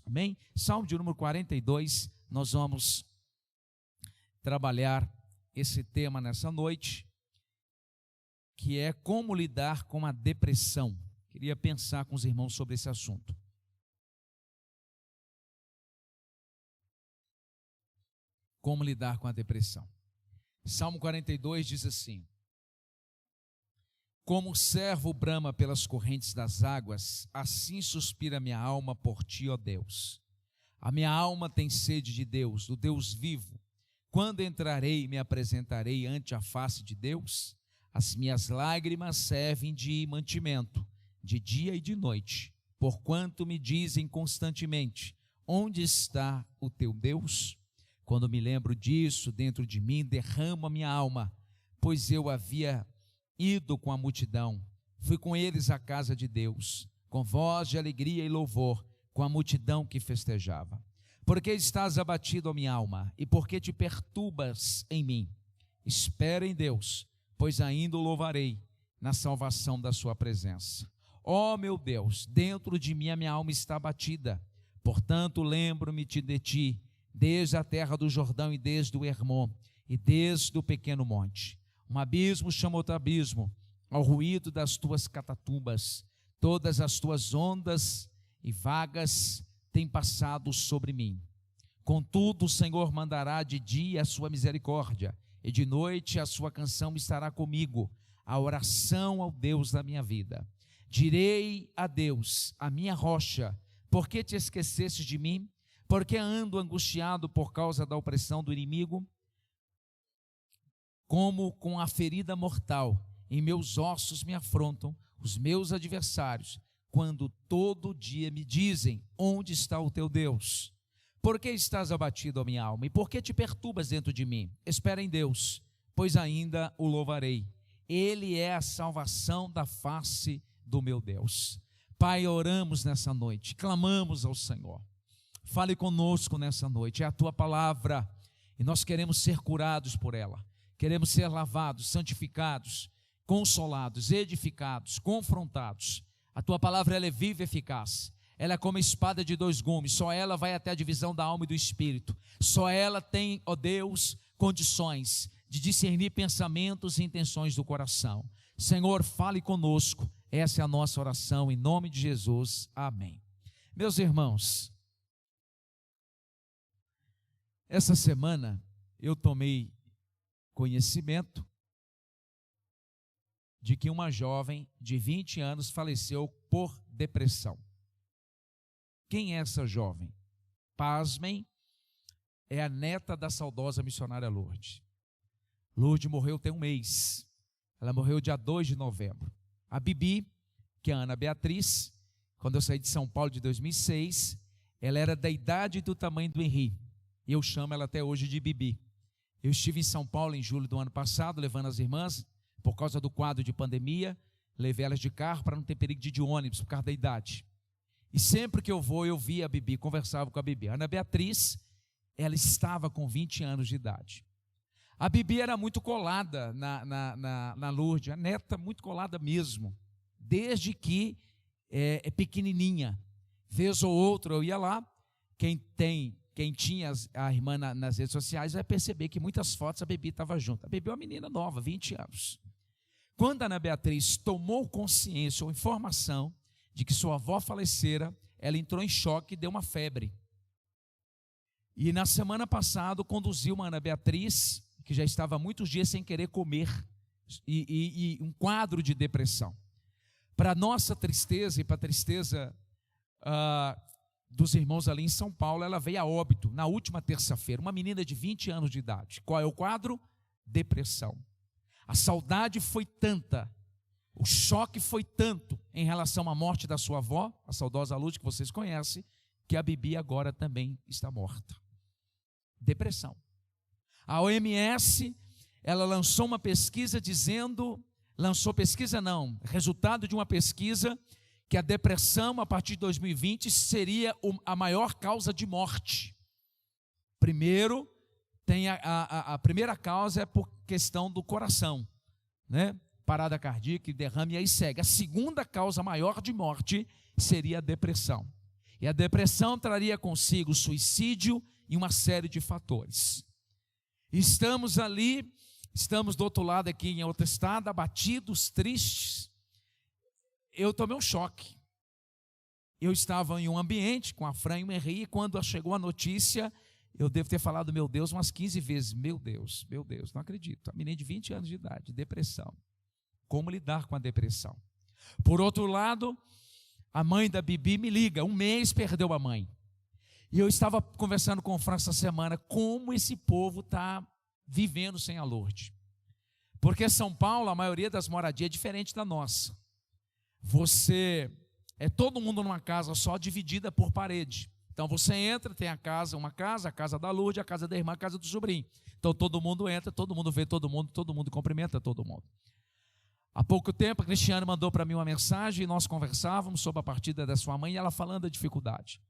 Amém? Salmo de número 42, nós vamos trabalhar esse tema nessa noite, que é como lidar com a depressão. Queria pensar com os irmãos sobre esse assunto. Como lidar com a depressão. Salmo 42 diz assim: como o servo brama pelas correntes das águas, assim suspira minha alma por ti, ó Deus. A minha alma tem sede de Deus, do Deus vivo. Quando entrarei e me apresentarei ante a face de Deus? As minhas lágrimas servem de mantimento, de dia e de noite, porquanto me dizem constantemente: onde está o teu Deus? Quando me lembro disso, dentro de mim derramo a minha alma, pois eu havia ido com a multidão, fui com eles à casa de Deus, com voz de alegria e louvor, com a multidão que festejava. Porque estás abatido, ó minha alma, e porque te perturbas em mim? Espera em Deus, pois ainda o louvarei na salvação da sua presença. Ó meu Deus, dentro de mim a minha alma está abatida, portanto lembro-me de ti, desde a terra do Jordão e desde o Hermon, e desde o pequeno monte. Um abismo chama outro abismo, ao ruído das tuas catatumbas, todas as tuas ondas e vagas têm passado sobre mim. Contudo o Senhor mandará de dia a sua misericórdia, e de noite a sua canção estará comigo, a oração ao Deus da minha vida. Direi a Deus, a minha rocha: por que te esqueceste de mim? Porque ando angustiado por causa da opressão do inimigo? Como com a ferida mortal, em meus ossos me afrontam os meus adversários, quando todo dia me dizem: onde está o teu Deus? Por que estás abatido, ó minha alma? E por que te perturbas dentro de mim? Espera em Deus, pois ainda o louvarei. Ele é a salvação da face do meu Deus. Pai, oramos nessa noite, clamamos ao Senhor. Fale conosco nessa noite, é a tua palavra, e nós queremos ser curados por ela, queremos ser lavados, santificados, consolados, edificados, confrontados. A tua palavra ela é viva e eficaz, ela é como espada de dois gumes, só ela vai até a divisão da alma e do espírito, só ela tem, ó Deus, condições de discernir pensamentos e intenções do coração. Senhor, fale conosco, essa é a nossa oração, em nome de Jesus, amém. Meus irmãos, essa semana eu tomei conhecimento de que uma jovem de 20 anos faleceu por depressão. Quem é essa jovem? Pasmem, é a neta da saudosa missionária Lourdes. Lourdes morreu tem um mês, ela morreu dia 2 de novembro. A Bibi, que é a Ana Beatriz, quando eu saí de São Paulo de 2006, ela era da idade e do tamanho do Henri. Eu chamo ela até hoje de Bibi. Eu estive em São Paulo em julho do ano passado, levando as irmãs, por causa do quadro de pandemia, levei elas de carro para não ter perigo de ir de ônibus, por causa da idade. E sempre que eu vou, eu via a Bibi, conversava com a Bibi. A Ana Beatriz, ela estava com 20 anos de idade. A Bibi era muito colada na Lourdes, a neta muito colada mesmo, desde que é pequenininha. Vez ou outra eu ia lá, quem tinha a irmã nas redes sociais vai perceber que muitas fotos a Bibi estava junto. A Bibi é uma menina nova, 20 anos. Quando a Ana Beatriz tomou consciência ou informação de que sua avó falecera, ela entrou em choque e deu uma febre. E na semana passada conduziu uma Ana Beatriz, que já estava há muitos dias sem querer comer, e um quadro de depressão. Para nossa tristeza e para a tristeza dos irmãos ali em São Paulo, ela veio a óbito na última terça-feira, uma menina de 20 anos de idade. Qual é o quadro? Depressão. A saudade foi tanta, o choque foi tanto em relação à morte da sua avó, a saudosa Lourdes, que vocês conhecem, que a Bibi agora também está morta. Depressão. A OMS, ela lançou uma pesquisa resultado de uma pesquisa, que a depressão a partir de 2020 seria a maior causa de morte. Primeiro, tem a primeira causa é por questão do coração, né? Parada cardíaca, derrame, e aí segue. A segunda causa maior de morte seria a depressão. E a depressão traria consigo suicídio e uma série de fatores. Estamos ali, estamos do outro lado aqui em outro estado, abatidos, tristes. Eu tomei um choque. Eu estava em um ambiente com a Fran e o Henri, e quando chegou a notícia, eu devo ter falado, meu Deus, umas 15 vezes. Meu Deus, não acredito. A menina de 20 anos de idade, depressão. Como lidar com a depressão? Por outro lado, a mãe da Bibi me liga, 1 mês perdeu a mãe. E eu estava conversando com o Fran essa semana, como esse povo está vivendo sem a Lourdes. Porque São Paulo, a maioria das moradias é diferente da nossa. É todo mundo numa casa só, dividida por parede. Então você entra, tem a casa da Lourdes, a casa da irmã, a casa do sobrinho. Então todo mundo entra, todo mundo vê todo mundo cumprimenta todo mundo. Há pouco tempo a Cristiane mandou para mim uma mensagem e nós conversávamos sobre a partida da sua mãe e ela falando da dificuldade.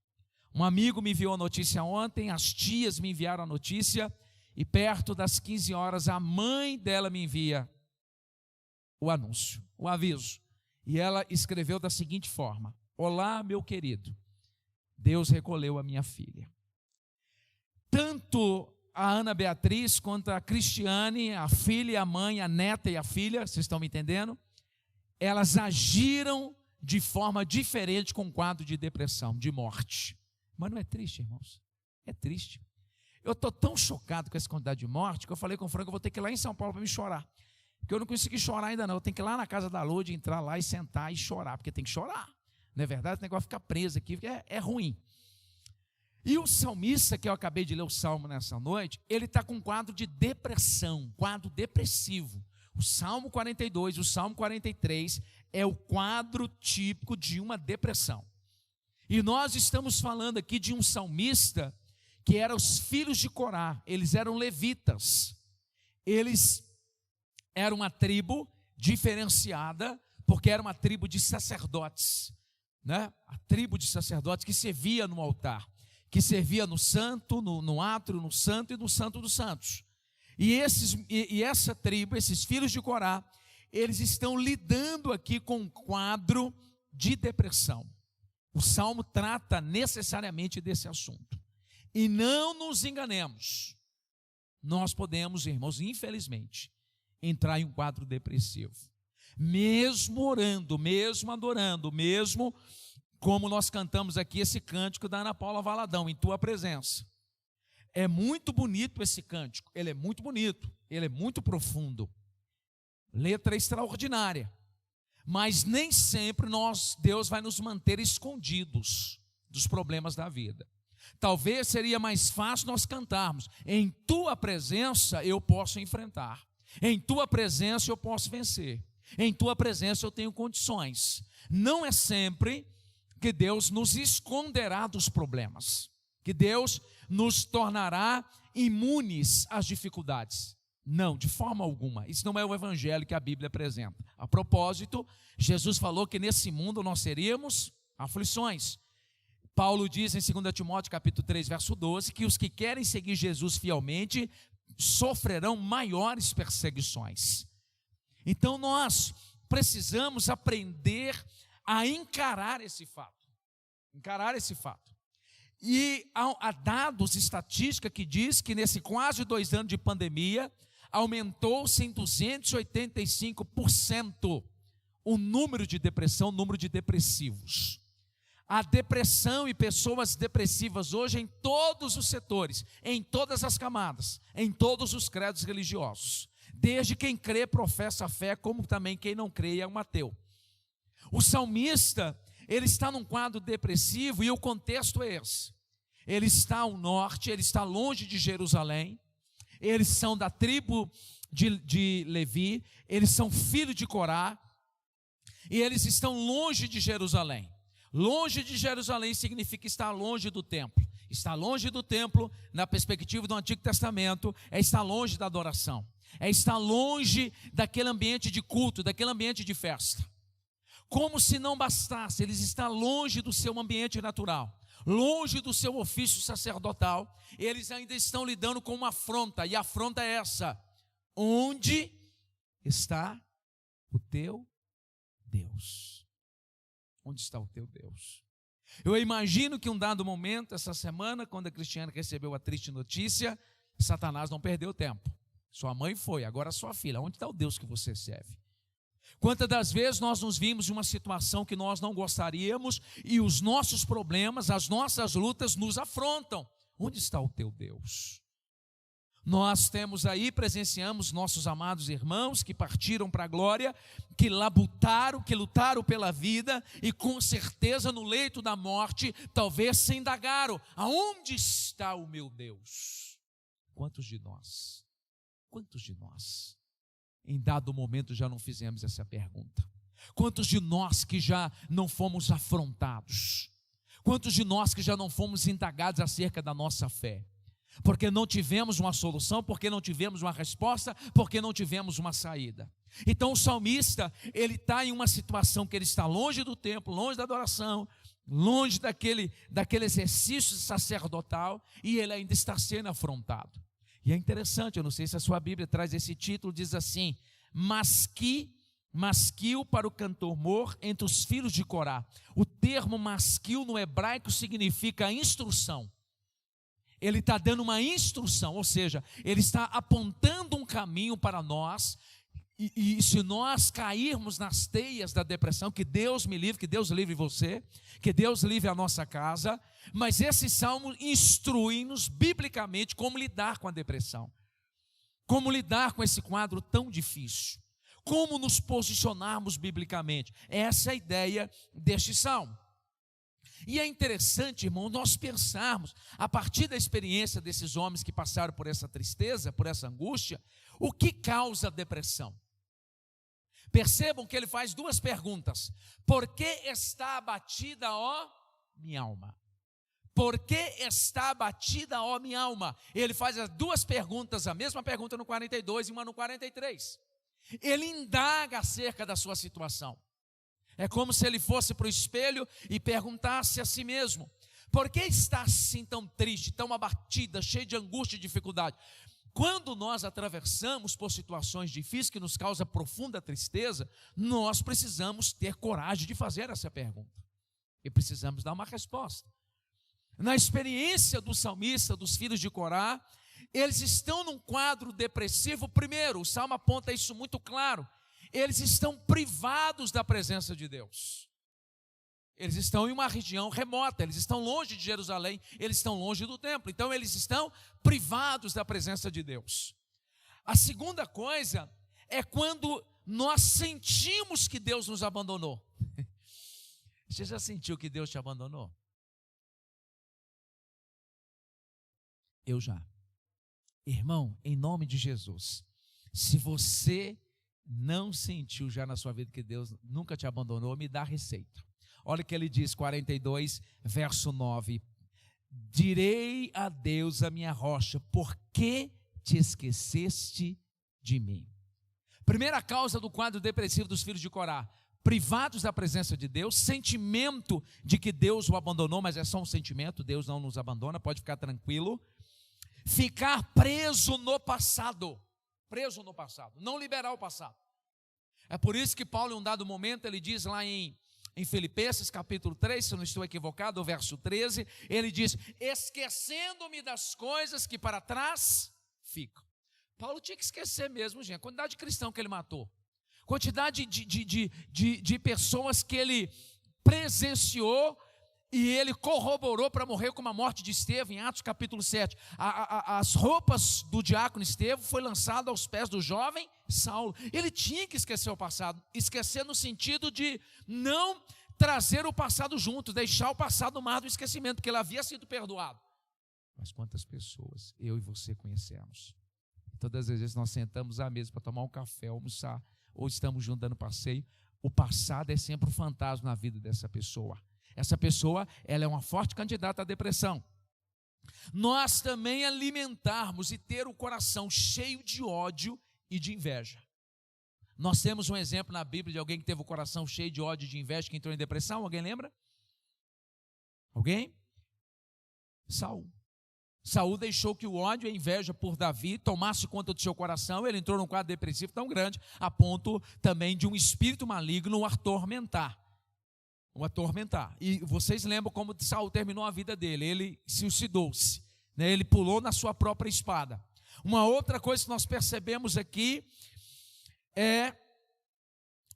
Um amigo me enviou a notícia ontem, as tias me enviaram a notícia e perto das 15 horas a mãe dela me envia o anúncio, o aviso. E ela escreveu da seguinte forma: olá, meu querido, Deus recolheu a minha filha. Tanto a Ana Beatriz quanto a Cristiane, a filha e a mãe, a neta e a filha, vocês estão me entendendo? Elas agiram de forma diferente com o quadro de depressão, de morte. Mas não é triste, irmãos? É triste. Eu estou tão chocado com essa quantidade de morte que eu falei com o Franco que eu vou ter que ir lá em São Paulo para me chorar. Porque eu não consegui chorar ainda não. Eu tenho que ir lá na casa da Lourdes, entrar lá e sentar e chorar, porque tem que chorar. Não é verdade? O negócio fica preso aqui, porque é ruim. E o salmista, que eu acabei de ler o salmo nessa noite, ele está com um quadro de depressão, quadro depressivo. O Salmo 42, o Salmo 43 é o quadro típico de uma depressão. E nós estamos falando aqui de um salmista que eram os filhos de Corá, eles eram levitas. Eles eram uma tribo diferenciada, porque era uma tribo de sacerdotes, né? A tribo de sacerdotes que servia no altar, que servia no santo, no átrio, no santo e no santo dos santos. E essa tribo, esses filhos de Corá, eles estão lidando aqui com um quadro de depressão. O Salmo trata necessariamente desse assunto. E não nos enganemos, nós podemos, irmãos, infelizmente, entrar em um quadro depressivo. Mesmo orando, mesmo adorando, mesmo como nós cantamos aqui esse cântico da Ana Paula Valadão, em tua presença. É muito bonito esse cântico, ele é muito bonito, ele é muito profundo. Letra extraordinária. Mas nem sempre Deus vai nos manter escondidos dos problemas da vida. Talvez seria mais fácil nós cantarmos: em tua presença eu posso enfrentar, em tua presença eu posso vencer, em tua presença eu tenho condições. Não é sempre que Deus nos esconderá dos problemas, que Deus nos tornará imunes às dificuldades. Não, de forma alguma. Isso não é o evangelho que a Bíblia apresenta. A propósito, Jesus falou que nesse mundo nós teríamos aflições. Paulo diz em 2 Timóteo capítulo 3, verso 12, que os que querem seguir Jesus fielmente sofrerão maiores perseguições. Então nós precisamos aprender a encarar esse fato. Encarar esse fato. E há dados, estatística que diz que nesse quase 2 anos de pandemia, aumentou-se em 285% o número de depressão, o número de depressivos. A depressão e pessoas depressivas hoje em todos os setores, em todas as camadas, em todos os credos religiosos. Desde quem crê, professa a fé, como também quem não crê é um ateu. O salmista, ele está num quadro depressivo e o contexto é esse. Ele está ao norte, ele está longe de Jerusalém, eles são da tribo de Levi, eles são filhos de Corá, e eles estão longe de Jerusalém. Longe de Jerusalém significa estar longe do templo. Estar longe do templo, na perspectiva do Antigo Testamento, é estar longe da adoração, é estar longe daquele ambiente de culto, daquele ambiente de festa. Como se não bastasse, eles estão longe do seu ambiente natural, longe do seu ofício sacerdotal, eles ainda estão lidando com uma afronta, e a afronta é essa: onde está o teu Deus? Onde está o teu Deus? Eu imagino que um dado momento, essa semana, quando a Cristiane recebeu a triste notícia, Satanás não perdeu tempo. Sua mãe foi, agora sua filha. Onde está o Deus que você serve? Quantas das vezes nós nos vimos em uma situação que nós não gostaríamos e os nossos problemas, as nossas lutas nos afrontam. Onde está o teu Deus? Nós temos aí, presenciamos nossos amados irmãos que partiram para a glória, que lutaram pela vida e com certeza no leito da morte, talvez se indagaram: aonde está o meu Deus? Quantos de nós, em dado momento já não fizemos essa pergunta? Quantos de nós que já não fomos afrontados? Quantos de nós que já não fomos indagados acerca da nossa fé? Porque não tivemos uma solução, porque não tivemos uma resposta, porque não tivemos uma saída. Então o salmista, ele está em uma situação que ele está longe do templo, longe da adoração, longe daquele exercício sacerdotal, e ele ainda está sendo afrontado. E é interessante, eu não sei se a sua Bíblia traz esse título, diz assim: masquil para o cantor mor entre os filhos de Corá. O termo masquil no hebraico significa instrução. Ele está dando uma instrução, ou seja, ele está apontando um caminho para nós, e se nós cairmos nas teias da depressão, que Deus me livre, que Deus livre você, que Deus livre a nossa casa, mas esse salmo instrui-nos biblicamente como lidar com a depressão, como lidar com esse quadro tão difícil, como nos posicionarmos biblicamente. Essa é a ideia deste salmo. E é interessante, irmão, nós pensarmos, a partir da experiência desses homens que passaram por essa tristeza, por essa angústia, o que causa a depressão? Percebam que ele faz duas perguntas: por que está abatida, ó minha alma? Por que está abatida, ó minha alma? Ele faz as duas perguntas, a mesma pergunta no 42 e uma no 43. Ele indaga acerca da sua situação. É como se ele fosse para o espelho e perguntasse a si mesmo: por que está assim tão triste, tão abatida, cheia de angústia e dificuldade? Quando nós atravessamos por situações difíceis que nos causam profunda tristeza, nós precisamos ter coragem de fazer essa pergunta. E precisamos dar uma resposta. Na experiência do salmista, dos filhos de Corá, eles estão num quadro depressivo. Primeiro, o salmo aponta isso muito claro: eles estão privados da presença de Deus. Eles estão em uma região remota, eles estão longe de Jerusalém, eles estão longe do templo, então eles estão privados da presença de Deus. A segunda coisa é quando nós sentimos que Deus nos abandonou. Você já sentiu que Deus te abandonou? Eu já. Irmão, em nome de Jesus, se você não sentiu já na sua vida que Deus nunca te abandonou, me dá a receita. Olha o que ele diz, 42, verso 9: direi a Deus a minha rocha, por que te esqueceste de mim? Primeira causa do quadro depressivo dos filhos de Corá: privados da presença de Deus, sentimento de que Deus o abandonou, mas é só um sentimento, Deus não nos abandona, pode ficar tranquilo. Ficar preso no passado, não liberar o passado. É por isso que Paulo, em um dado momento, ele diz lá em Filipenses capítulo 3, se eu não estou equivocado, o verso 13, ele diz: esquecendo-me das coisas que para trás ficam. Paulo tinha que esquecer mesmo, gente, a quantidade de cristão que ele matou, quantidade de pessoas que ele presenciou e ele corroborou para morrer com a morte de Estevão, em Atos capítulo 7. As roupas do diácono Estevão foi lançado aos pés do jovem Saulo. Ele tinha que esquecer o passado, esquecer no sentido de não trazer o passado junto, deixar o passado no mar do esquecimento, porque ele havia sido perdoado. Mas quantas pessoas eu e você conhecemos? Todas as vezes nós sentamos à mesa para tomar um café, almoçar, ou estamos juntos dando passeio, o passado é sempre um fantasma na vida dessa pessoa. Essa pessoa, ela é uma forte candidata à depressão. Nós também alimentarmos e ter o coração cheio de ódio e de inveja. Nós temos um exemplo na Bíblia de alguém que teve o coração cheio de ódio e de inveja, que entrou em depressão. Alguém lembra? Alguém? Saul. Saul deixou que o ódio e a inveja por Davi tomasse conta do seu coração. Ele entrou num quadro depressivo tão grande, a ponto também de um espírito maligno o atormentar. O atormentar. E vocês lembram como Saul terminou a vida dele. Ele suicidou-se, né? Ele pulou na sua própria espada. Uma outra coisa que nós percebemos aqui é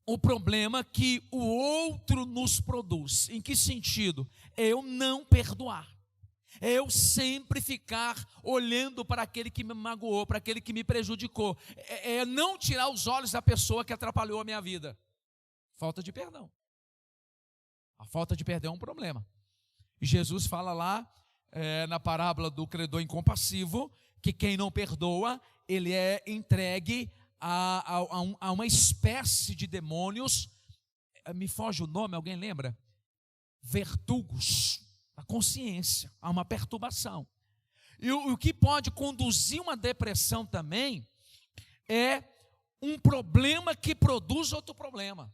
o problema que o outro nos produz. Em que sentido? Eu não perdoar. Eu sempre ficar olhando para aquele que me magoou, para aquele que me prejudicou. É não tirar os olhos da pessoa que atrapalhou a minha vida. Falta de perdão. A falta de perdão é um problema. E Jesus fala lá, na parábola do credor incompassivo, que quem não perdoa, ele é entregue a uma espécie de demônios. Me foge o nome, alguém lembra? Vertugos, a consciência, há uma perturbação. E o que pode conduzir uma depressão também é um problema que produz outro problema.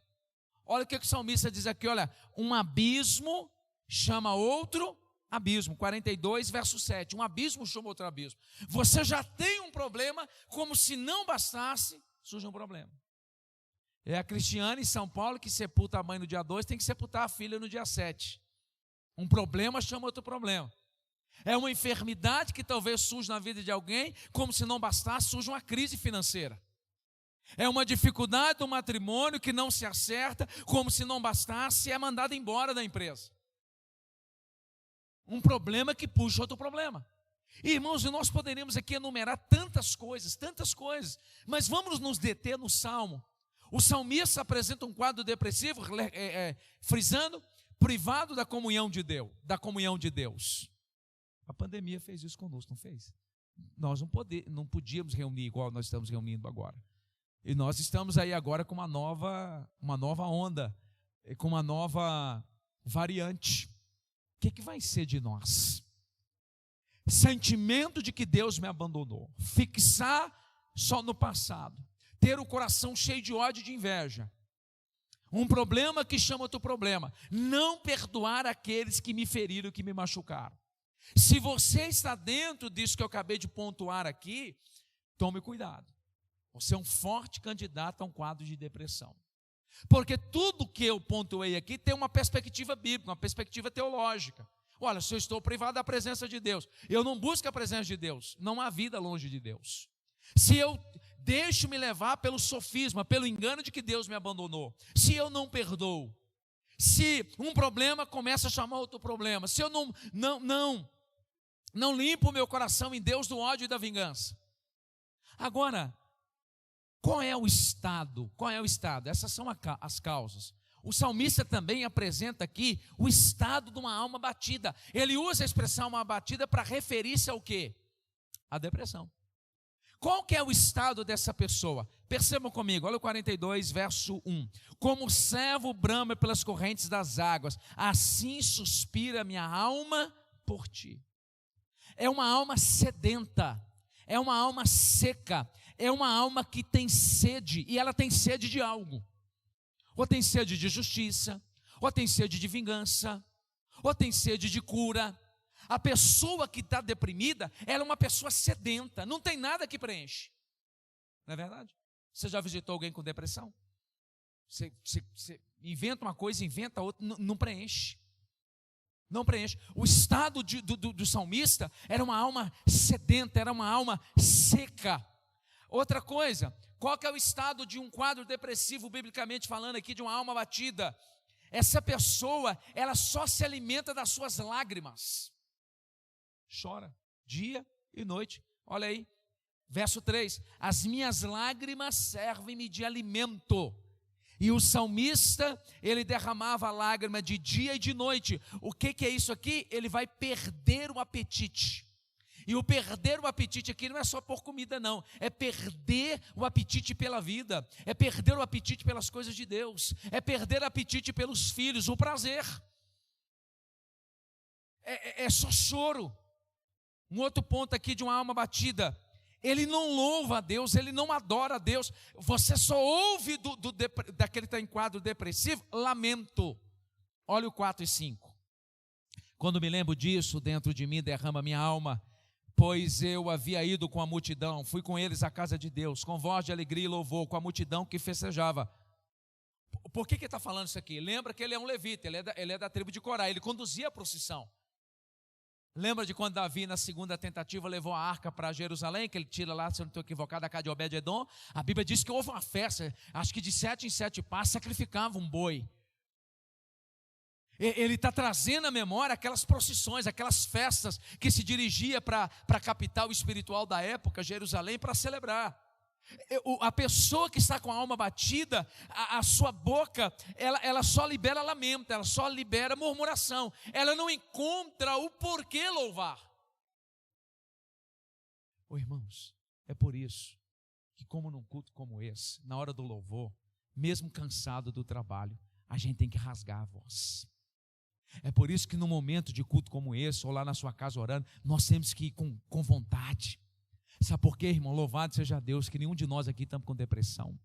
Olha o que o salmista diz aqui, olha, um abismo chama outro abismo, 42, verso 7, um abismo chama outro abismo. Você já tem um problema, como se não bastasse, surge um problema. É a Cristiane em São Paulo que sepulta a mãe no dia 2, tem que sepultar a filha no dia 7. Um problema chama outro problema. É uma enfermidade que talvez surja na vida de alguém, como se não bastasse, surge uma crise financeira. É uma dificuldade do matrimônio que não se acerta, como se não bastasse, é mandado embora da empresa. Um problema que puxa outro problema. Irmãos, nós poderíamos aqui enumerar tantas coisas, mas vamos nos deter no Salmo. O salmista apresenta um quadro depressivo, frisando, privado da comunhão de Deus. A pandemia fez isso conosco, não fez? Nós não podíamos reunir igual nós estamos reunindo agora. E nós estamos aí agora com uma nova onda, com uma nova variante. O que vai ser de nós? Sentimento de que Deus me abandonou, fixar só no passado, ter o coração cheio de ódio e de inveja, um problema que chama outro problema, não perdoar aqueles que me feriram, que me machucaram. Se você está dentro disso que eu acabei de pontuar aqui, tome cuidado. Você é um forte candidato a um quadro de depressão. Porque tudo que eu pontuei aqui tem uma perspectiva bíblica, uma perspectiva teológica. Olha, se eu estou privado da presença de Deus, eu não busco a presença de Deus, não há vida longe de Deus. Se eu deixo me levar pelo sofisma, pelo engano de que Deus me abandonou, se eu não perdoo, se um problema começa a chamar outro problema, se eu não limpo o meu coração em Deus do ódio e da vingança. Agora, qual é o estado? Essas são as causas. O salmista também apresenta aqui o estado de uma alma batida. Ele usa a expressão alma batida para referir-se ao quê? A depressão. Qual que é o estado dessa pessoa? Percebam comigo, olha o 42, verso 1. Como o servo brama pelas correntes das águas, assim suspira minha alma por ti. É uma alma sedenta, é uma alma seca, é uma alma que tem sede, e ela tem sede de algo. Ou tem sede de justiça, ou tem sede de vingança, ou tem sede de cura. A pessoa que está deprimida, ela é uma pessoa sedenta, não tem nada que preenche. Não é verdade? Você já visitou alguém com depressão? Você inventa uma coisa, inventa outra, não preenche. Não preenche. O estado do salmista era uma alma sedenta, era uma alma seca. Outra coisa, qual que é o estado de um quadro depressivo, biblicamente falando aqui, de uma alma batida? Essa pessoa, ela só se alimenta das suas lágrimas. Chora dia e noite. Olha aí, verso 3. As minhas lágrimas servem-me de alimento. E o salmista, ele derramava lágrima de dia e de noite. O que é isso aqui? Ele vai perder o apetite. E o perder o apetite aqui não é só por comida não, é perder o apetite pela vida, é perder o apetite pelas coisas de Deus, é perder o apetite pelos filhos, o prazer. É só choro. Um outro ponto aqui de uma alma batida, ele não louva a Deus, ele não adora a Deus. Você só ouve daquele que está em quadro depressivo, lamento. Olha o 4 e 5. Quando me lembro disso, dentro de mim derrama minha alma, pois eu havia ido com a multidão, fui com eles à casa de Deus, com voz de alegria e louvor, com a multidão que festejava. Por que ele está falando isso aqui? Lembra que ele é um levita, ele é da tribo de Corá, ele conduzia a procissão. Lembra de quando Davi, na segunda tentativa, levou a arca para Jerusalém, que ele tira lá, se eu não estou equivocado, a casa de Obed-edom? A Bíblia diz que houve uma festa, acho que de 7 em 7 passos, sacrificava um boi. Ele está trazendo à memória aquelas procissões, aquelas festas que se dirigia para a capital espiritual da época, Jerusalém, para celebrar. A pessoa que está com a alma batida, a sua boca, ela só libera lamento, ela só libera murmuração, ela não encontra o porquê louvar. Irmãos, é por isso que, como num culto como esse, na hora do louvor, mesmo cansado do trabalho, a gente tem que rasgar a voz. É por isso que no momento de culto como esse, ou lá na sua casa orando, nós temos que ir com vontade. Sabe por quê, irmão? Louvado seja Deus, que nenhum de nós aqui estamos com depressão.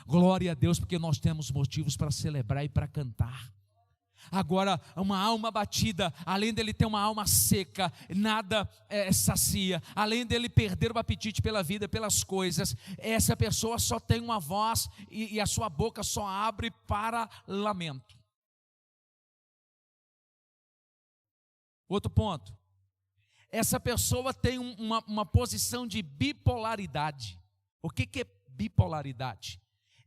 Glória a Deus, porque nós temos motivos para celebrar e para cantar. Agora, uma alma batida, além dele ter uma alma seca, nada sacia, além dele perder o apetite pela vida, pelas coisas, essa pessoa só tem uma voz e a sua boca só abre para lamento. Outro ponto. Essa pessoa tem uma posição de bipolaridade. O que é bipolaridade?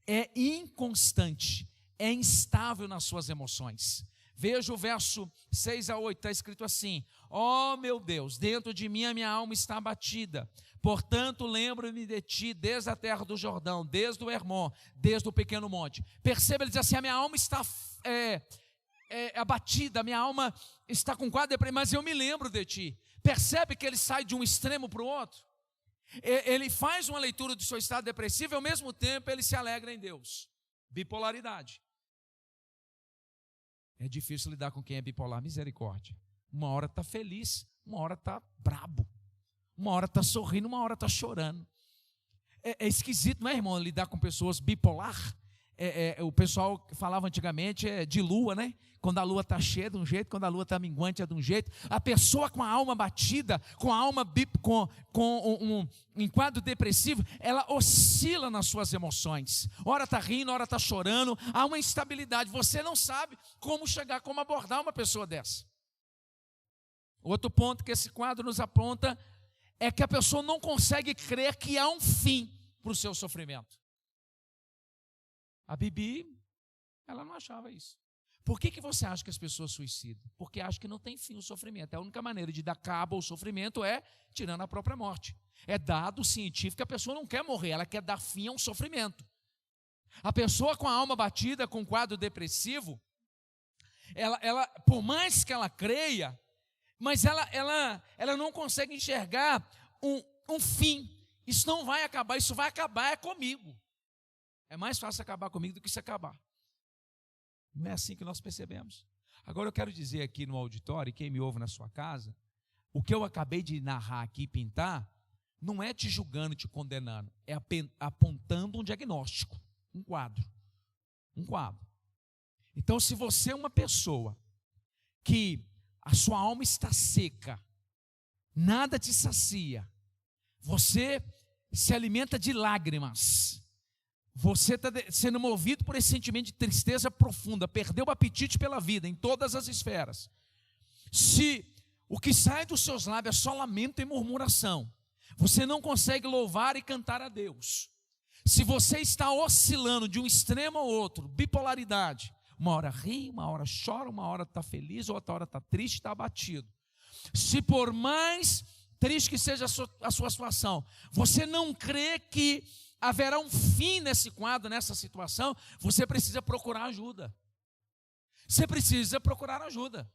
É inconstante, é instável nas suas emoções. Veja o verso 6 a 8, está escrito assim: ó meu Deus, dentro de mim a minha alma está abatida, portanto lembro-me de ti desde a terra do Jordão, desde o Hermon, desde o pequeno monte. Perceba, ele diz assim: a minha alma está abatida, a minha alma está com quadro depressivo, mas eu me lembro de ti. Percebe que ele sai de um extremo para o outro? Ele faz uma leitura do seu estado depressivo e ao mesmo tempo ele se alegra em Deus. Bipolaridade. É difícil lidar com quem é bipolar, misericórdia. Uma hora está feliz, uma hora está brabo, uma hora está sorrindo, uma hora está chorando. É esquisito, não é, irmão, lidar com pessoas bipolar? O pessoal falava antigamente de lua, né? Quando a lua está cheia de um jeito, quando a lua está minguante é de um jeito. A pessoa com a alma batida, com a alma em quadro depressivo, ela oscila nas suas emoções. Ora está rindo, ora está chorando, há uma instabilidade. Você não sabe como chegar, como abordar uma pessoa dessa. Outro ponto que esse quadro nos aponta é que a pessoa não consegue crer que há um fim para o seu sofrimento. A Bibi, ela não achava isso. Por que você acha que as pessoas suicidam? Porque acham que não tem fim o sofrimento. A única maneira de dar cabo ao sofrimento é tirando a própria morte. É dado científico que a pessoa não quer morrer, ela quer dar fim a um sofrimento. A pessoa com a alma batida, com quadro depressivo, ela por mais que ela creia, mas ela não consegue enxergar um fim. Isso não vai acabar, isso vai acabar comigo. É mais fácil acabar comigo do que se acabar. Não é assim que nós percebemos. Agora eu quero dizer aqui no auditório, e quem me ouve na sua casa, o que eu acabei de narrar aqui e pintar, não é te julgando, te condenando, é apontando um diagnóstico, um quadro. Um quadro. Então, se você é uma pessoa que a sua alma está seca, nada te sacia, você se alimenta de lágrimas, você está sendo movido por esse sentimento de tristeza profunda, perdeu o apetite pela vida em todas as esferas. Se o que sai dos seus lábios é só lamento e murmuração, você não consegue louvar e cantar a Deus. Se você está oscilando de um extremo ao outro, bipolaridade, uma hora ri, uma hora chora, uma hora está feliz, outra hora está triste, está abatido. Se por mais triste que seja a sua situação, você não crê que haverá um fim nesse quadro, nessa situação, você precisa procurar ajuda. Você precisa procurar ajuda.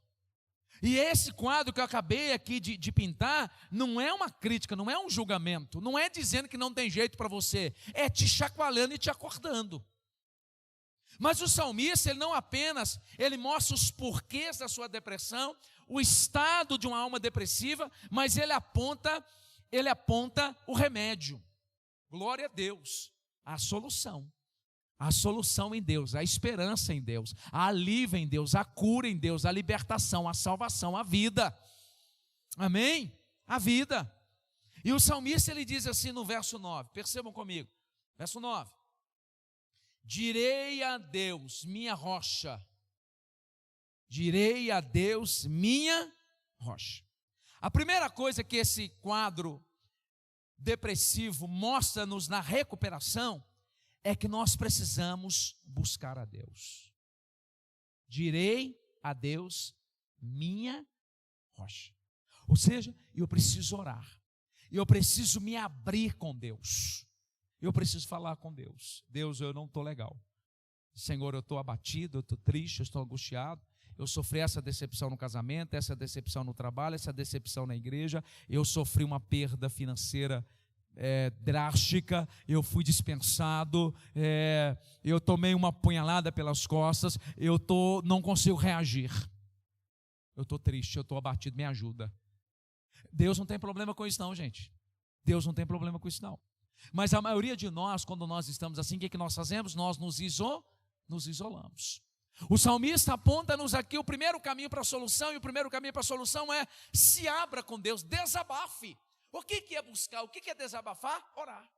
E esse quadro que eu acabei aqui de pintar, não é uma crítica, não é um julgamento, não é dizendo que não tem jeito para você, é te chacoalhando e te acordando. Mas o salmista, ele não apenas, ele mostra os porquês da sua depressão, o estado de uma alma depressiva, mas ele aponta o remédio. Glória a Deus, a solução em Deus, a esperança em Deus, a alívio em Deus, a cura em Deus, a libertação, a salvação, a vida. Amém? A vida. E o salmista, ele diz assim no verso 9, percebam comigo, verso 9: direi a Deus, minha rocha. Direi a Deus, minha rocha. A primeira coisa que esse quadro depressivo mostra-nos na recuperação é que nós precisamos buscar a Deus. Direi a Deus, minha rocha. Ou seja, eu preciso orar. Eu preciso me abrir com Deus. Eu preciso falar com Deus. Deus, eu não estou legal. Senhor, eu estou abatido, eu estou triste, eu estou angustiado. Eu sofri essa decepção no casamento, essa decepção no trabalho, essa decepção na igreja. Eu sofri uma perda financeira drástica. Eu fui dispensado. Eu tomei uma punhalada pelas costas. Não consigo reagir. Eu estou triste, eu estou abatido, me ajuda. Deus não tem problema com isso não, gente. Deus não tem problema com isso não. Mas a maioria de nós, quando nós estamos assim, o que nós fazemos? Nós nos isolamos. O salmista aponta-nos aqui o primeiro caminho para a solução, e o primeiro caminho para a solução é: se abra com Deus, desabafe. O que é buscar? O que é desabafar? Orar.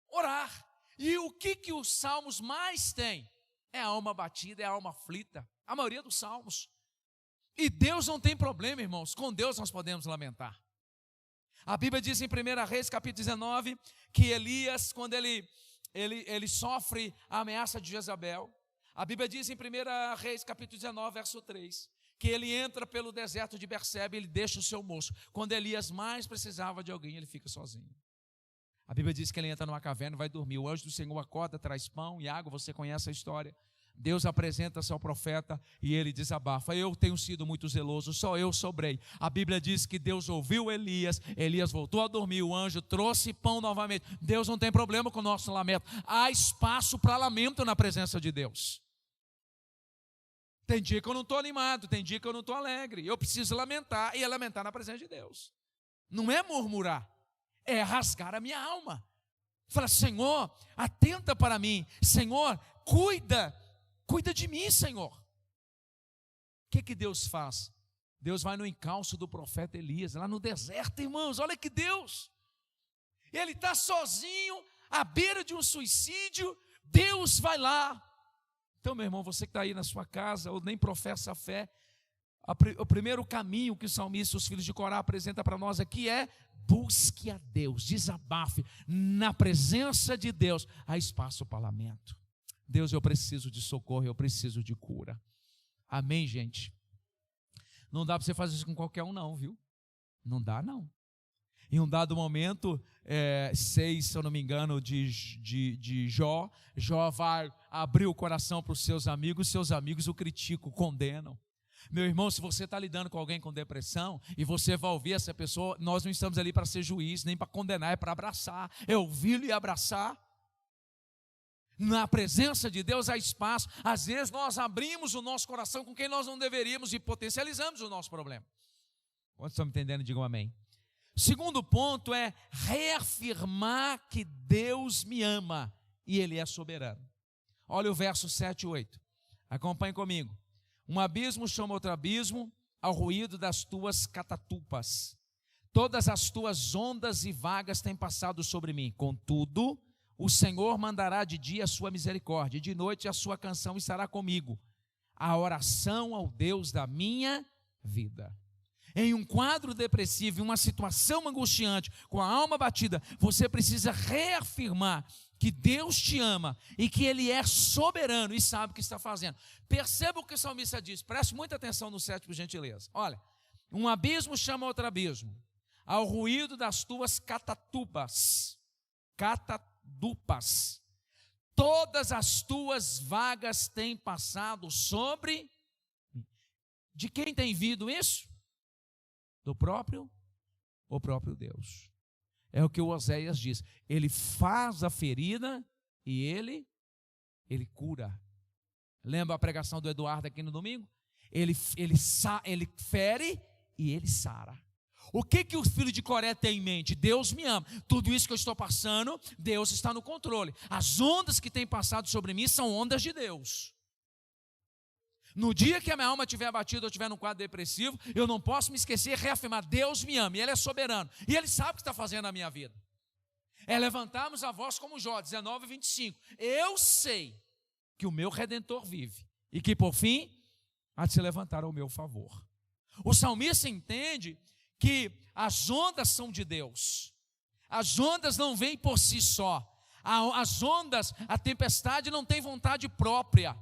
Orar. E o que os salmos mais têm? É a alma abatida, é a alma aflita. A maioria dos salmos. E Deus não tem problema, irmãos. Com Deus nós podemos lamentar. A Bíblia diz em 1 Reis, capítulo 19, que Elias, quando ele sofre a ameaça de Jezabel, a Bíblia diz em 1 Reis, capítulo 19, verso 3, que ele entra pelo deserto de Berseba e ele deixa o seu moço. Quando Elias mais precisava de alguém, ele fica sozinho. A Bíblia diz que ele entra numa caverna e vai dormir. O anjo do Senhor acorda, traz pão e água, você conhece a história. Deus apresenta-se ao profeta e ele desabafa: eu tenho sido muito zeloso, só eu sobrei. A Bíblia diz que Deus ouviu Elias, Elias voltou a dormir, o anjo trouxe pão novamente. Deus não tem problema com o nosso lamento. Há espaço para lamento na presença de Deus. Tem dia que eu não estou animado, tem dia que eu não estou alegre. Eu preciso lamentar, e é lamentar na presença de Deus. Não é murmurar, é rasgar a minha alma. Fala: Senhor, atenta para mim. Senhor, cuida de mim, Senhor. O que Deus faz? Deus vai no encalço do profeta Elias, lá no deserto, irmãos. Olha que Deus. Ele está sozinho, à beira de um suicídio. Deus vai lá. Então, meu irmão, você que está aí na sua casa, ou nem professa a fé, o primeiro caminho que o salmista, os filhos de Corá, apresenta para nós aqui é: busque a Deus, desabafe. Na presença de Deus há espaço para lamento. Deus, eu preciso de socorro, eu preciso de cura. Amém, gente? Não dá para você fazer isso com qualquer um não, viu? Não dá não. Em um dado momento, 6, se eu não me engano, de Jó vai abrir o coração para os seus amigos o criticam, condenam. Meu irmão, se você está lidando com alguém com depressão e você vai ouvir essa pessoa, nós não estamos ali para ser juiz, nem para condenar, é para abraçar, é ouvi-lo e abraçar. Na presença de Deus há espaço. Às vezes nós abrimos o nosso coração com quem nós não deveríamos e potencializamos o nosso problema. Quantos estão me entendendo? Digam amém. Segundo ponto é reafirmar que Deus me ama e Ele é soberano. Olha o verso 7 e 8. Acompanhe comigo. Um abismo chama outro abismo ao ruído das tuas catatupas. Todas as tuas ondas e vagas têm passado sobre mim. Contudo, o Senhor mandará de dia a sua misericórdia, e de noite a sua canção estará comigo, a oração ao Deus da minha vida. Em um quadro depressivo, em uma situação angustiante, com a alma batida, você precisa reafirmar que Deus te ama e que Ele é soberano e sabe o que está fazendo. Perceba o que o salmista diz, preste muita atenção no 7, por gentileza. Olha, um abismo chama outro abismo, ao ruído das tuas catatupas, todas as tuas vagas têm passado sobre. De quem tem vindo isso? Do próprio Deus. É o que o Oséias diz. Ele faz a ferida e ele cura. Lembra a pregação do Eduardo aqui no domingo? Ele fere e ele sara. O que o filho de Coré tem em mente? Deus me ama. Tudo isso que eu estou passando, Deus está no controle. As ondas que têm passado sobre mim são ondas de Deus. No dia que a minha alma estiver abatida ou estiver num quadro depressivo, eu não posso me esquecer e reafirmar: Deus me ama e Ele é soberano. E Ele sabe o que está fazendo na minha vida. É levantarmos a voz como Jó, 19, 25. Eu sei que o meu Redentor vive e que por fim há de se levantar ao meu favor. O salmista entende que as ondas são de Deus. As ondas não vêm por si só. As ondas, a tempestade não tem vontade própria.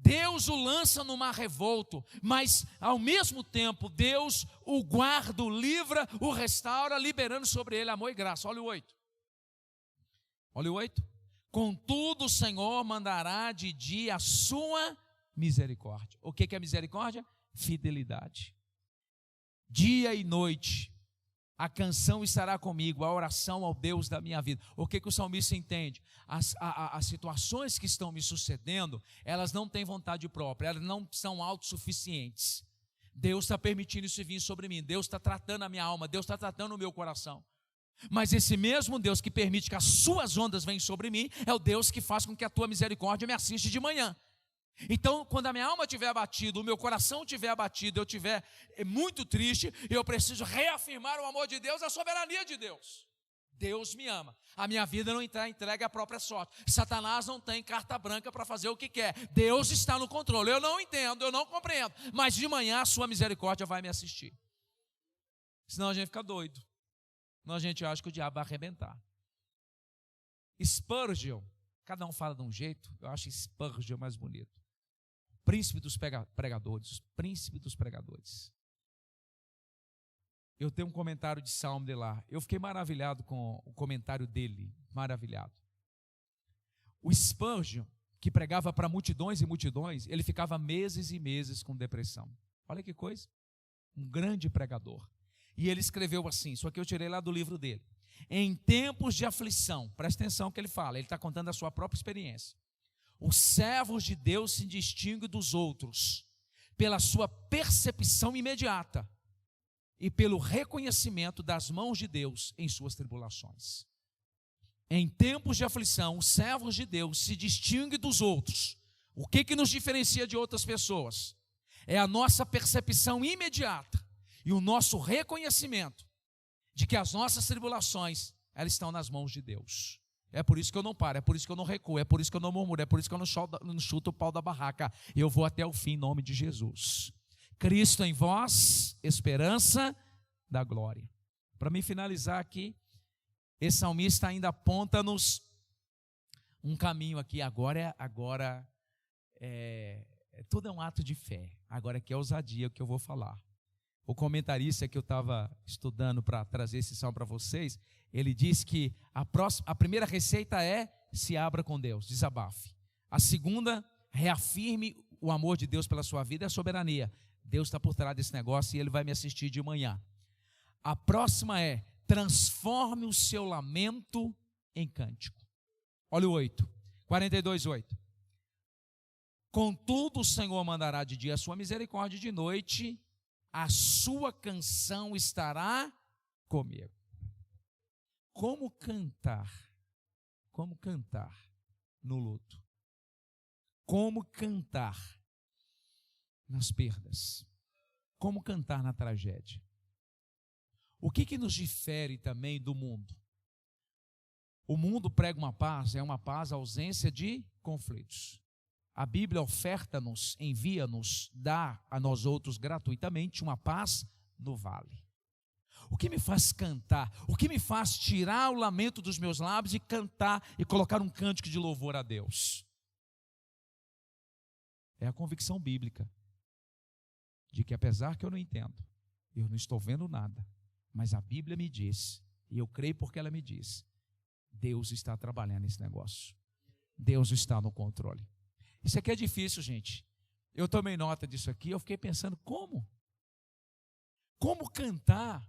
Deus o lança no mar revolto, mas ao mesmo tempo Deus o guarda, o livra, o restaura, liberando sobre ele amor e graça. Olha o 8. Olha o 8. Contudo o Senhor mandará de dia a sua misericórdia. O que é misericórdia? Fidelidade. Dia e noite a canção estará comigo, a oração ao Deus da minha vida. O que o salmista entende? As situações que estão me sucedendo, elas não têm vontade própria, elas não são autossuficientes. Deus está permitindo isso vir sobre mim, Deus está tratando a minha alma, Deus está tratando o meu coração. Mas esse mesmo Deus que permite que as suas ondas venham sobre mim, é o Deus que faz com que a tua misericórdia me assista de manhã. Então, quando a minha alma estiver abatida, o meu coração estiver abatido, eu estiver muito triste, eu preciso reafirmar o amor de Deus, a soberania de Deus. Deus me ama. A minha vida não está entregue à própria sorte. Satanás não tem carta branca para fazer o que quer. Deus está no controle. Eu não entendo, eu não compreendo, mas de manhã a sua misericórdia vai me assistir. Senão a gente fica doido. Senão a gente acha que o diabo vai arrebentar. Spurgeon, cada um fala de um jeito, eu acho Spurgeon mais bonito. Príncipe dos pregadores, príncipe dos pregadores. Eu tenho um comentário de Salmo de lá. Eu fiquei maravilhado com o comentário dele, maravilhado. O Spurgeon, que pregava para multidões e multidões, ele ficava meses e meses com depressão. Olha que coisa, um grande pregador. E ele escreveu assim, isso aqui eu tirei lá do livro dele. Em tempos de aflição, presta atenção no que ele fala, ele está contando a sua própria experiência. Os servos de Deus se distinguem dos outros pela sua percepção imediata e pelo reconhecimento das mãos de Deus em suas tribulações. Em tempos de aflição, os servos de Deus se distinguem dos outros. O que nos diferencia de outras pessoas? É a nossa percepção imediata e o nosso reconhecimento de que as nossas tribulações, elas estão nas mãos de Deus. É por isso que eu não paro, é por isso que eu não recuo, é por isso que eu não murmuro, é por isso que eu não chuto o pau da barraca. Eu vou até o fim em nome de Jesus. Cristo em vós, esperança da glória. Para me finalizar aqui, esse salmista ainda aponta-nos um caminho aqui. Tudo é um ato de fé. Agora que é ousadia o que eu vou falar. O comentarista que eu estava estudando para trazer esse salmo para vocês, ele diz que a primeira receita é se abra com Deus, desabafe. A segunda, reafirme o amor de Deus pela sua vida e a soberania. Deus está por trás desse negócio e Ele vai me assistir de manhã. A próxima é, transforme o seu lamento em cântico. Olha o 8, 42, 8. Contudo o Senhor mandará de dia a sua misericórdia, de noite a sua canção estará comigo. Como cantar no luto? Como cantar nas perdas? Como cantar na tragédia? O que nos difere também do mundo? O mundo prega uma paz, é uma paz, ausência de conflitos. A Bíblia oferta-nos, envia-nos, dá a nós outros gratuitamente uma paz no vale. O que me faz cantar? O que me faz tirar o lamento dos meus lábios e cantar e colocar um cântico de louvor a Deus? É a convicção bíblica de que apesar que eu não entendo, eu não estou vendo nada, mas a Bíblia me diz, e eu creio porque ela me diz, Deus está trabalhando nesse negócio. Deus está no controle. Isso aqui é difícil, gente. Eu tomei nota disso aqui, eu fiquei pensando, como? Como cantar?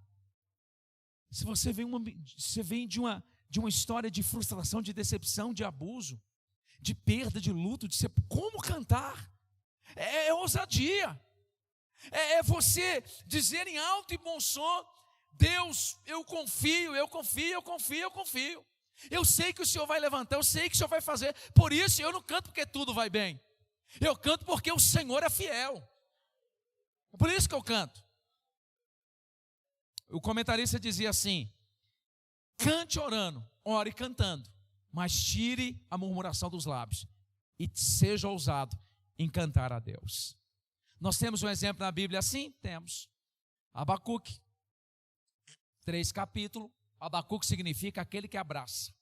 Se você vem de uma história de frustração, de decepção, de abuso, de perda, de luto, como cantar? É ousadia. É você dizer em alto e bom som, Deus, eu confio. Eu sei que o Senhor vai levantar, eu sei que o Senhor vai fazer. Por isso eu não canto porque tudo vai bem. Eu canto porque o Senhor é fiel. Por isso que eu canto. O comentarista dizia assim, Cante orando, ore cantando, mas tire a murmuração dos lábios e seja ousado em cantar a Deus. Nós temos um exemplo na Bíblia assim? Temos. Abacuque, 3 capítulos. Abacuque significa aquele que abraça.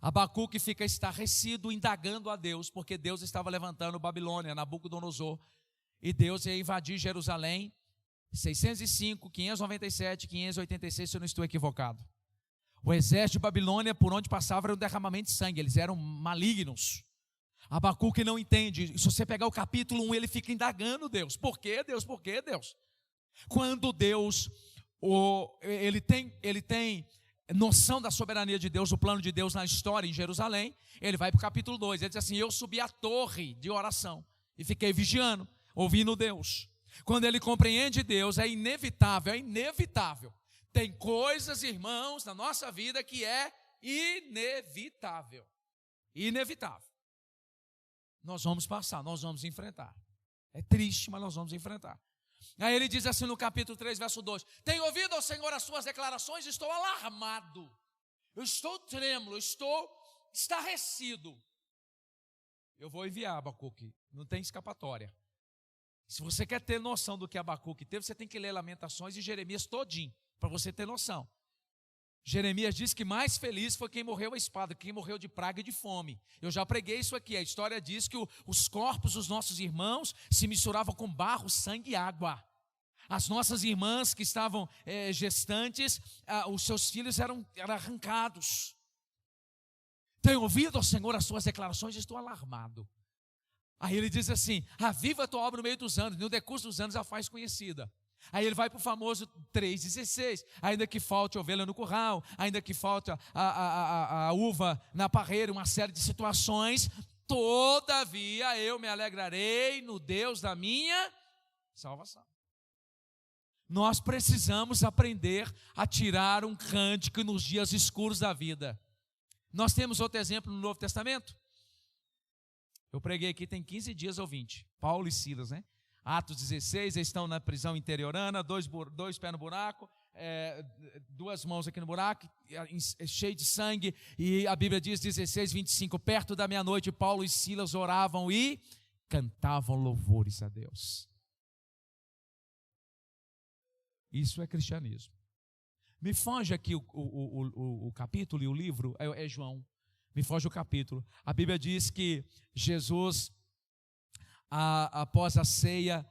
Abacuque fica estarrecido, indagando a Deus, porque Deus estava levantando Babilônia, Nabucodonosor, e Deus ia invadir Jerusalém, 605, 597, 586, se eu não estou equivocado. O exército de Babilônia, por onde passava, era um derramamento de sangue, eles eram malignos. Abacuque não entende. Se você pegar o capítulo 1, ele fica indagando Deus. Por quê, Deus? Por quê, Deus? Quando Deus, ele tem noção da soberania de Deus, o plano de Deus na história em Jerusalém, ele vai para o capítulo 2, ele diz assim: eu subi a torre de oração e fiquei vigiando, ouvindo Deus. Quando ele compreende Deus, é inevitável. Tem coisas, irmãos, na nossa vida que é inevitável. Nós vamos passar, nós vamos enfrentar. É triste, mas nós vamos enfrentar. Aí ele diz assim no capítulo 3, verso 2: tenho ouvido ao Senhor as suas declarações, estou alarmado, eu estou trêmulo, eu estou estarrecido. Eu vou enviar Abacuque, não tem escapatória. Se você quer ter noção do que Abacuque teve, você tem que ler Lamentações e Jeremias todinho, para você ter noção. Jeremias diz que mais feliz foi quem morreu à espada, quem morreu de praga e de fome. Eu já preguei isso aqui. A história diz que os corpos dos nossos irmãos se misturavam com barro, sangue e água. As nossas irmãs que estavam gestantes, os seus filhos eram arrancados. Tenho ouvido ao Senhor as suas declarações e estou alarmado. Aí ele diz assim: aviva a tua obra no meio dos anos, no decurso dos anos a faz conhecida. Aí ele vai para o famoso 3,16, ainda que falte ovelha no curral, ainda que falte a uva na parreira, uma série de situações, todavia eu me alegrarei no Deus da minha salvação. Nós precisamos aprender a tirar um cântico nos dias escuros da vida. Nós temos outro exemplo no Novo Testamento. Eu preguei aqui tem 15 dias ou 20, Paulo e Silas, né? Atos 16, eles estão na prisão interiorana, dois pés no buraco, 2 mãos aqui no buraco, cheio de sangue, e a Bíblia diz 16, 25, perto da meia-noite Paulo e Silas oravam e cantavam louvores a Deus. Isso é cristianismo. Me foge aqui o capítulo e o livro, é João, me foge o capítulo. A Bíblia diz que Jesus, após a ceia,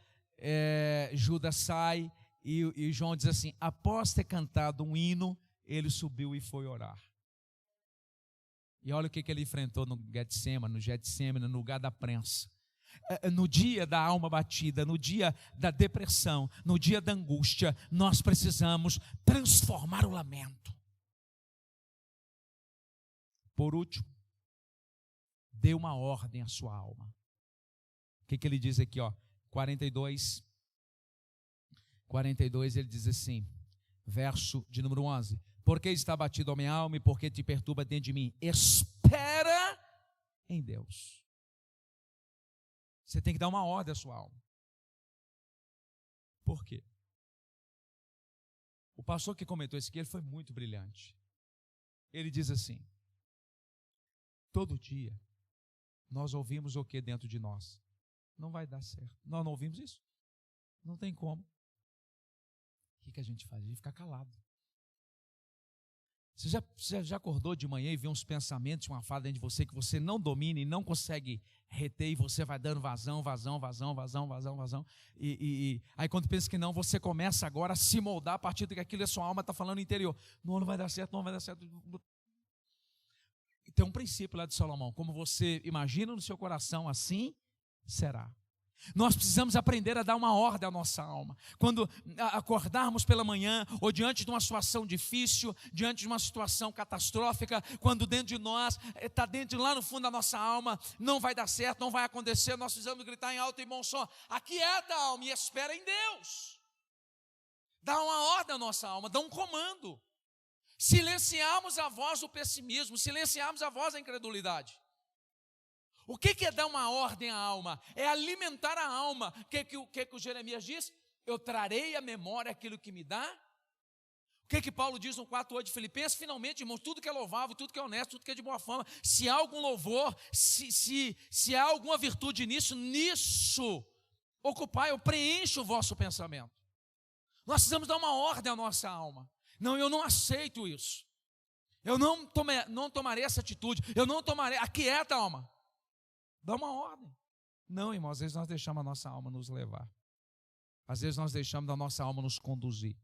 Judas sai e João diz assim: após ter cantado um hino, ele subiu e foi orar. E olha o que ele enfrentou no Getsemane, no lugar da prensa. No dia da alma batida, no dia da depressão, no dia da angústia, nós precisamos transformar o lamento. Por último, dê uma ordem à sua alma. O que ele diz aqui, 42, ele diz assim, verso de número 11: porque está batido a minha alma e porque te perturba dentro de mim? Espera em Deus. Você tem que dar uma ordem à sua alma. Por quê? O pastor que comentou isso aqui, ele foi muito brilhante. Ele diz assim: todo dia nós ouvimos o que dentro de nós? Não vai dar certo. Nós não ouvimos isso? Não tem como. O que a gente faz? A gente fica calado. Você já acordou de manhã e vê uns pensamentos, uma fala dentro de você que você não domina e não consegue reter, e você vai dando vazão. E aí quando pensa que não, você começa agora a se moldar a partir do que aquilo a sua alma está falando no interior. Não vai dar certo, não vai dar certo. Tem um princípio lá de Salomão: como você imagina no seu coração, assim será. Nós precisamos aprender a dar uma ordem à nossa alma. Quando acordarmos pela manhã, ou diante de uma situação difícil, diante de uma situação catastrófica, quando dentro de nós, está dentro lá no fundo da nossa alma, não vai dar certo, não vai acontecer, nós precisamos gritar em alto e bom som: aquieta a alma e espera em Deus. Dá uma ordem à nossa alma, dá um comando. Silenciarmos a voz do pessimismo, silenciarmos a voz da incredulidade. O que é dar uma ordem à alma? É alimentar a alma. O que o Jeremias diz? Eu trarei à memória aquilo que me dá O que Paulo diz no 4:8 de Filipenses? Finalmente, irmãos, tudo que é louvável, tudo que é honesto, tudo que é de boa fama, se há algum louvor, se há alguma virtude nisso, ocupai, eu preencho o vosso pensamento. Nós precisamos dar uma ordem à nossa alma. Não, eu não aceito isso. Eu não tomarei essa atitude. Eu não tomarei. Aquieta, alma. Dá uma ordem. Não, irmão, às vezes nós deixamos a nossa alma nos levar. Às vezes nós deixamos a nossa alma nos conduzir.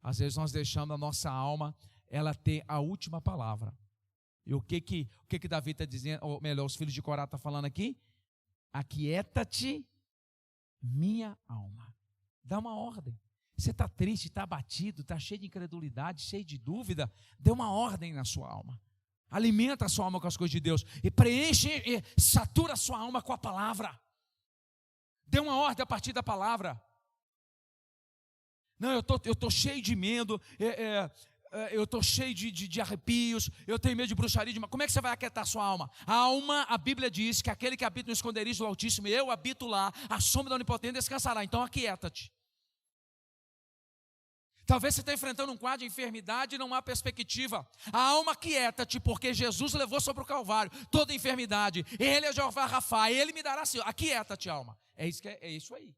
Às vezes nós deixamos a nossa alma, ela ter a última palavra. E o que Davi está dizendo, ou melhor, os filhos de Corá estão falando aqui? Aquieta-te, minha alma. Dá uma ordem. Você está triste, está abatido, está cheio de incredulidade, cheio de dúvida, dê uma ordem na sua alma. Alimenta a sua alma com as coisas de Deus. E preenche, e satura a sua alma com a palavra. Dê uma ordem a partir da palavra. Não, eu tô cheio de medo, eu estou cheio de arrepios, eu tenho medo de bruxaria. Como é que você vai aquietar a sua alma? A alma, a Bíblia diz que aquele que habita no esconderijo do Altíssimo, eu habito lá, a sombra da Onipotente descansará. Então aquieta-te. Talvez você esteja enfrentando um quadro de enfermidade e não há perspectiva. A alma aquieta-te, porque Jesus levou sobre o Calvário toda enfermidade. Ele é Jeová Rafa, Ele me dará assim. Aquieta-te, alma. É isso aí.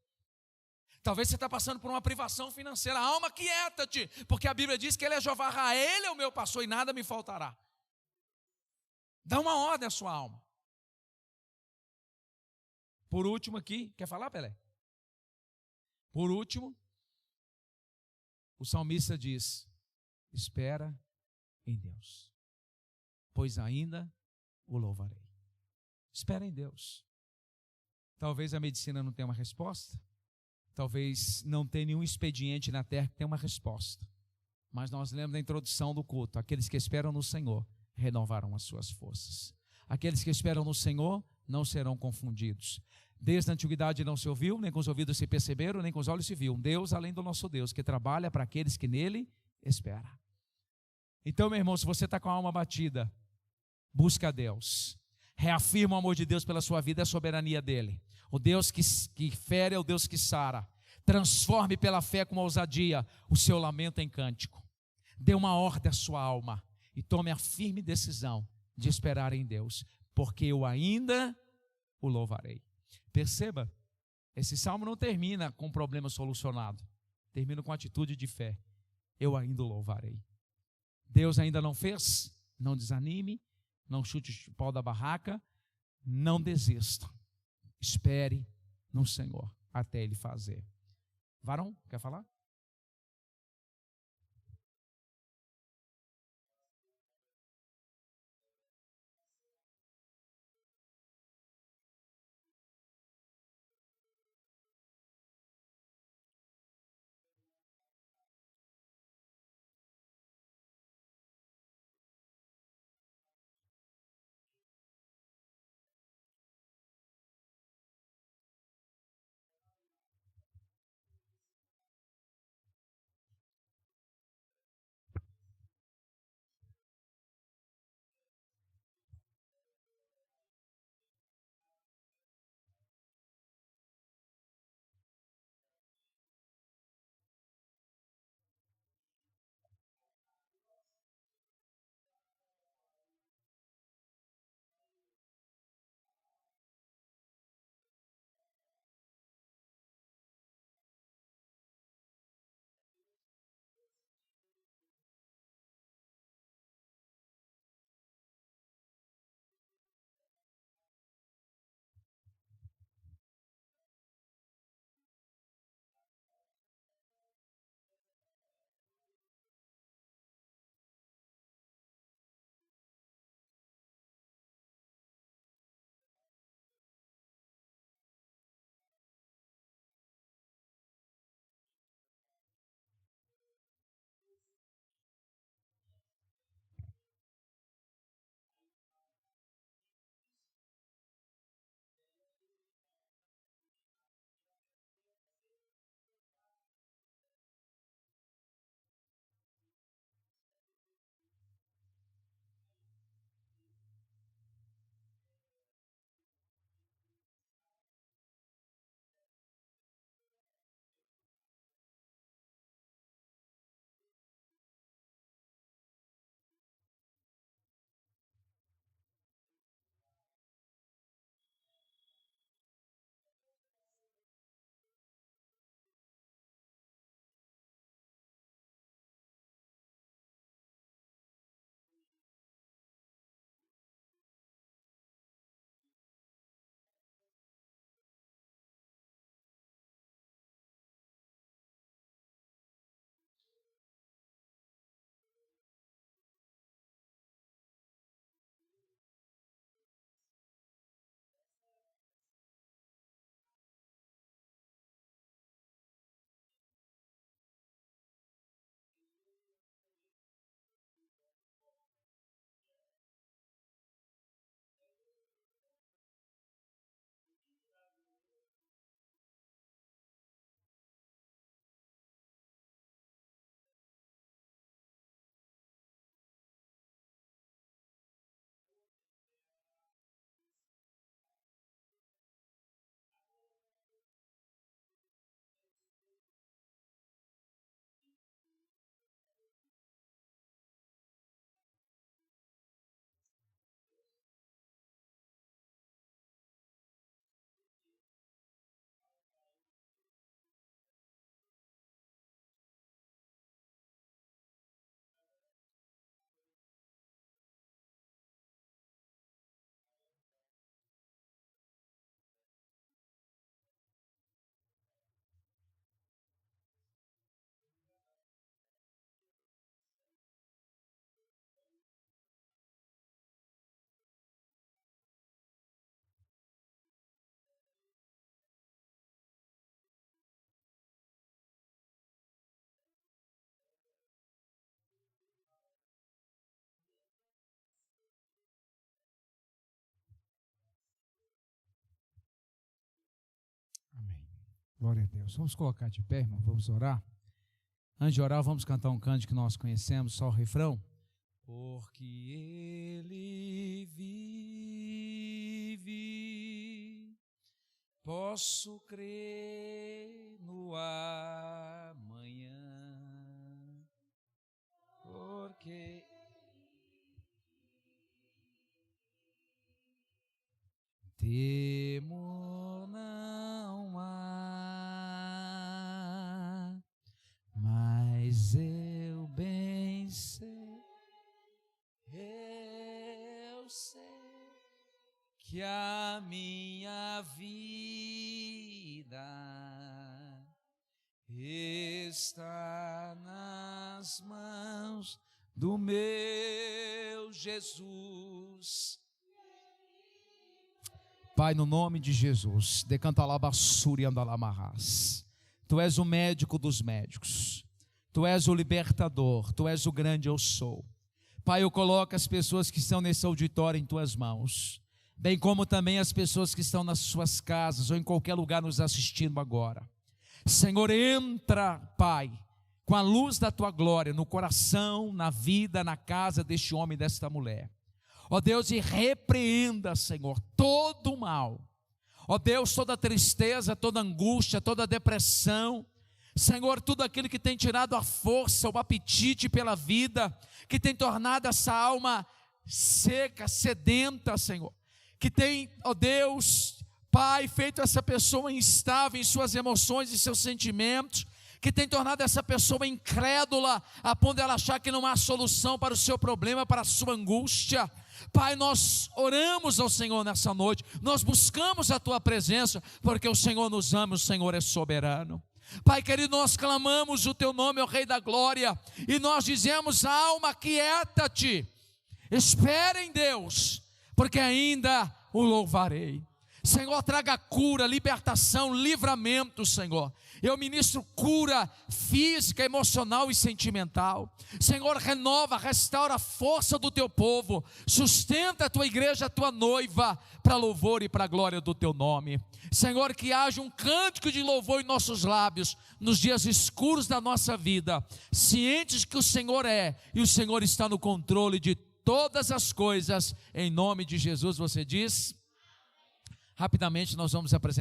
Talvez você está passando por uma privação financeira. Alma, aquieta-te, porque a Bíblia diz que Ele é Jeová Rafa, Ele é o meu pastor e nada me faltará. Dá uma ordem à sua alma. Por último aqui, quer falar, Pelé? Por último, o salmista diz: espera em Deus, pois ainda o louvarei. Espera em Deus. Talvez a medicina não tenha uma resposta, talvez não tenha nenhum expediente na terra que tenha uma resposta, mas nós lemos da introdução do culto: aqueles que esperam no Senhor renovarão as suas forças. Aqueles que esperam no Senhor não serão confundidos. Desde a antiguidade não se ouviu, nem com os ouvidos se perceberam, nem com os olhos se viu um Deus além do nosso Deus, que trabalha para aqueles que nele esperam. Então, meu irmão, se você está com a alma batida, busca a Deus. Reafirma o amor de Deus pela sua vida e a soberania dele. O Deus que fere é o Deus que sara. Transforme pela fé com ousadia o seu lamento em cântico. Dê uma ordem à sua alma e tome a firme decisão de esperar em Deus, porque eu ainda o louvarei. Perceba, esse salmo não termina com um problema solucionado, termina com atitude de fé. Eu ainda o louvarei. Deus ainda não fez? Não desanime, não chute o pau da barraca, não desista. Espere no Senhor até Ele fazer. Varão, quer falar? Glória a Deus. Vamos colocar de pé, irmão, vamos orar. Antes de orar, vamos cantar um cântico que nós conhecemos, só o refrão. Porque Ele vive, posso crer no amanhã, porque temor não há, mas eu bem sei, eu sei que a minha vida está nas mãos do meu Jesus. Pai, no nome de Jesus, decanta lá basura e anda lá amarras. Tu és o médico dos médicos, Tu és o libertador, Tu és o grande eu sou. Pai, eu coloco as pessoas que estão nesse auditório em Tuas mãos, bem como também as pessoas que estão nas suas casas ou em qualquer lugar nos assistindo agora. Senhor, entra, Pai, com a luz da Tua glória no coração, na vida, na casa deste homem e desta mulher. Ó Deus, e repreenda, Senhor, todo o mal. Ó Deus, toda tristeza, toda angústia, toda depressão. Senhor, tudo aquilo que tem tirado a força, o apetite pela vida, que tem tornado essa alma seca, sedenta, Senhor. Que tem, ó Deus, Pai, feito essa pessoa instável em suas emoções e seus sentimentos, que tem tornado essa pessoa incrédula, a ponto de ela achar que não há solução para o seu problema, para a sua angústia. Pai, nós oramos ao Senhor nessa noite, nós buscamos a Tua presença, porque o Senhor nos ama, o Senhor é soberano. Pai querido, nós clamamos o Teu nome, ó Rei da Glória, e nós dizemos: alma, quieta-te, espera em Deus, porque ainda o louvarei. Senhor, traga cura, libertação, livramento, Senhor. Eu ministro cura física, emocional e sentimental. Senhor, renova, restaura a força do Teu povo. Sustenta a Tua igreja, a Tua noiva, para louvor e para a glória do Teu nome. Senhor, que haja um cântico de louvor em nossos lábios, nos dias escuros da nossa vida, cientes que o Senhor é, e o Senhor está no controle de todas as coisas. Em nome de Jesus, você diz. Rapidamente nós vamos apresentar.